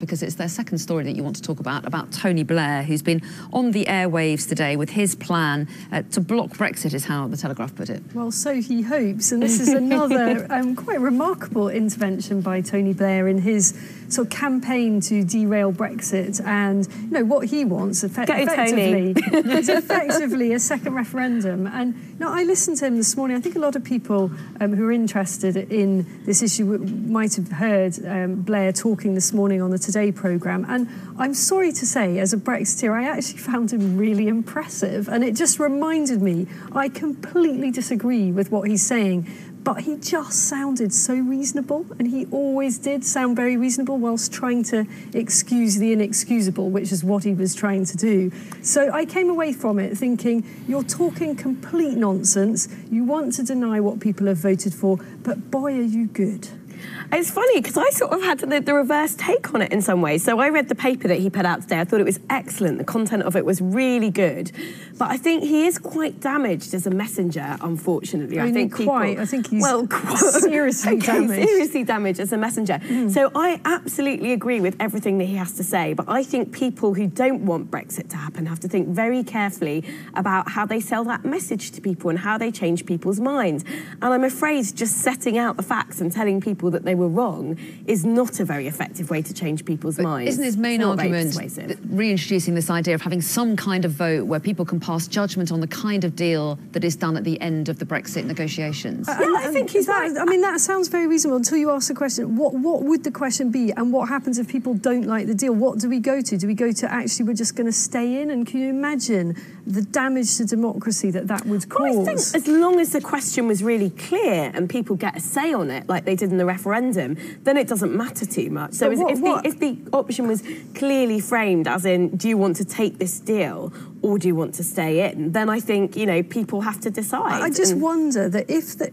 because it's their second story that you want to talk about Tony Blair, who's been on the airwaves today with his plan to block Brexit, is how the Telegraph put it. Well, so he hopes, and this is another quite remarkable intervention by Tony Blair in his sort of campaign to derail Brexit. And, you know, what he wants effectively is effectively a second referendum. And, you know, I listened to him this morning. I think a lot of people who are interested in this issue might have heard Blair talking this morning on the Today programme. And I'm sorry to say, as a Brexiteer, I actually found him really impressive. And it just reminded me, I completely disagree with what he's saying, but he just sounded so reasonable, and he always did sound very reasonable whilst trying to excuse the inexcusable, which is what he was trying to do. So I came away from it thinking, you're talking complete nonsense, you want to deny what people have voted for, but boy, are you good. It's funny because I sort of had the reverse take on it in some ways. So I read the paper that he put out today. I thought it was excellent. The content of it was really good. But I think he is quite damaged as a messenger, unfortunately. I think he's seriously damaged. Seriously damaged as a messenger. So I absolutely agree with everything that he has to say. But I think people who don't want Brexit to happen have to think very carefully about how they sell that message to people and how they change people's minds. And I'm afraid just setting out the facts and telling people that they were wrong is not a very effective way to change people's minds. Isn't his main argument reintroducing this idea of having some kind of vote where people can pass judgment on the kind of deal that is done at the end of the Brexit negotiations? I think he's right. I mean, that sounds very reasonable until you ask the question, what would the question be, and what happens if people don't like the deal? What do we go to? Do we go to actually we're just going to stay in? And can you imagine the damage to democracy that would cause? Well, I think as long as the question was really clear and people get a say on it, like they did in the referendum, then it doesn't matter too much. So if the option was clearly framed as in, do you want to take this deal or do you want to stay in, then I think, you know, people have to decide. I just wonder that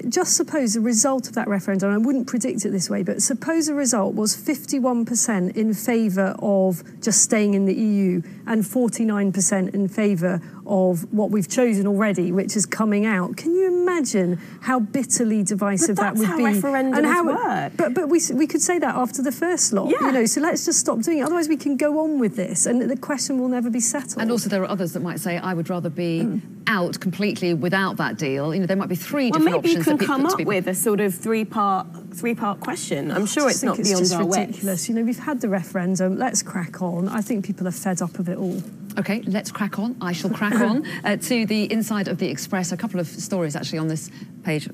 just suppose the result of that referendum, and I wouldn't predict it this way, but suppose the result was 51% in favour of just staying in the EU and 49% in favour of what we've chosen already, which is coming out. Can you imagine how bitterly divisive that would be? Referendums work. But we could say that after the first lot, you know, so let's just stop doing it. Otherwise we can go on with this and the question will never be settled. And also there are others that might say, I would rather be out completely without that deal. You know, there might be three different options. Maybe you can come up with a sort of three-part question. I'm sure it's not beyond our wits. It's ridiculous. You know, we've had the referendum. Let's crack on. I think people are fed up of it all. OK, let's crack on. I shall crack on to the inside of the Express. A couple of stories, actually, on this page.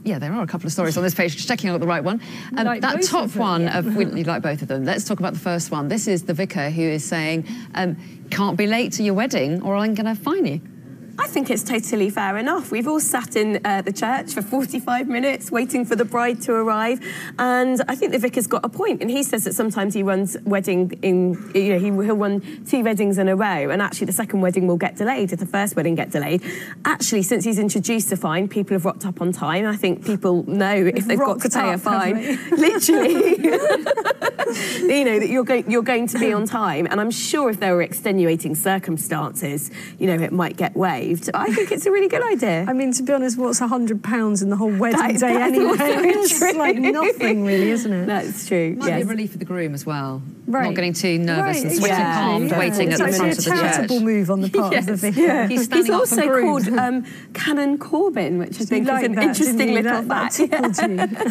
Yeah, there are a couple of stories on this page, just checking out the right one. That top one, you like both of them. Let's talk about the first one. This is the vicar who is saying, can't be late to your wedding or I'm going to fine you. I think it's totally fair enough. We've all sat in the church for 45 minutes waiting for the bride to arrive, and I think the vicar's got a point. And he says that sometimes he runs wedding he'll run 2 weddings in a row, and actually the second wedding will get delayed if the first wedding get delayed. Actually, since he's introduced a fine, people have rocked up on time. I think people know if they've got to pay a fine, literally, you know, that you're going to be on time. And I'm sure if there were extenuating circumstances, you know, it might get waived. I think it's a really good idea. I mean, to be honest, what's £100 in the whole wedding day anyway? It's like nothing, really, isn't it? That's true. Might be a relief for the groom as well. Right. Not getting too nervous and sweating palmed waiting at the front of the church. It's a charitable move on the part of the vicar. Yeah. He's also called Canon Corbyn, which I think is an interesting little fact.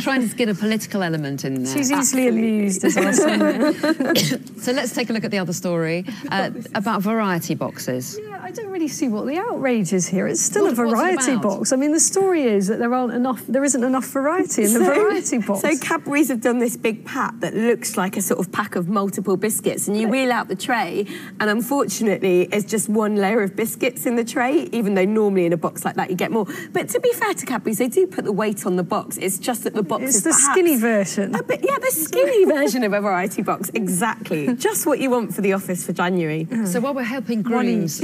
Trying to get a political element in there. She's easily amused, as I say. So let's take a look at the other story about variety boxes. Yeah, I don't really see what the outrage is here. It's still a variety box. I mean, the story is that there isn't enough variety in the variety box. So Cadbury's have done this big pack that looks like a sort of pack of multiple biscuits, and you wheel out the tray, and unfortunately, it's just one layer of biscuits in the tray, even though normally in a box like that you get more. But to be fair to Cadbury's, they do put the weight on the box. It's just that the box is the skinny version. The skinny version of a variety box, exactly. Just what you want for the office for January. So while we're helping grooms,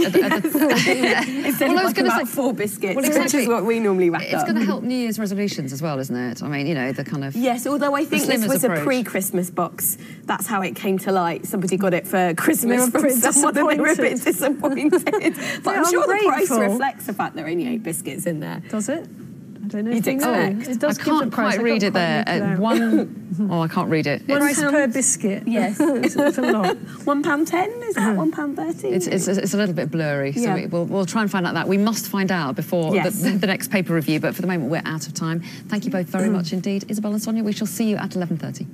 Instead of about 4 biscuits, which is what we normally wrap up. It's going to help New Year's resolutions as well, isn't it? I mean, you know, the kind of... Yes, although I think this was a pre-Christmas box. That's how it came to light. Somebody got it for Christmas from someone and they were a bit disappointed. But I'm sure the price reflects the fact there are only 8 biscuits in there. Does it? don't know. You'd expect. It does I can't quite read it there. I can't read it. Price per biscuit. Yes. It's a lot. £1.10, is that £1.30? It's a little bit blurry, so we'll try and find out that. We must find out before the next paper review, but for the moment we're out of time. Thank you both very much indeed. Isabel and Sonia, we shall see you at 11:30.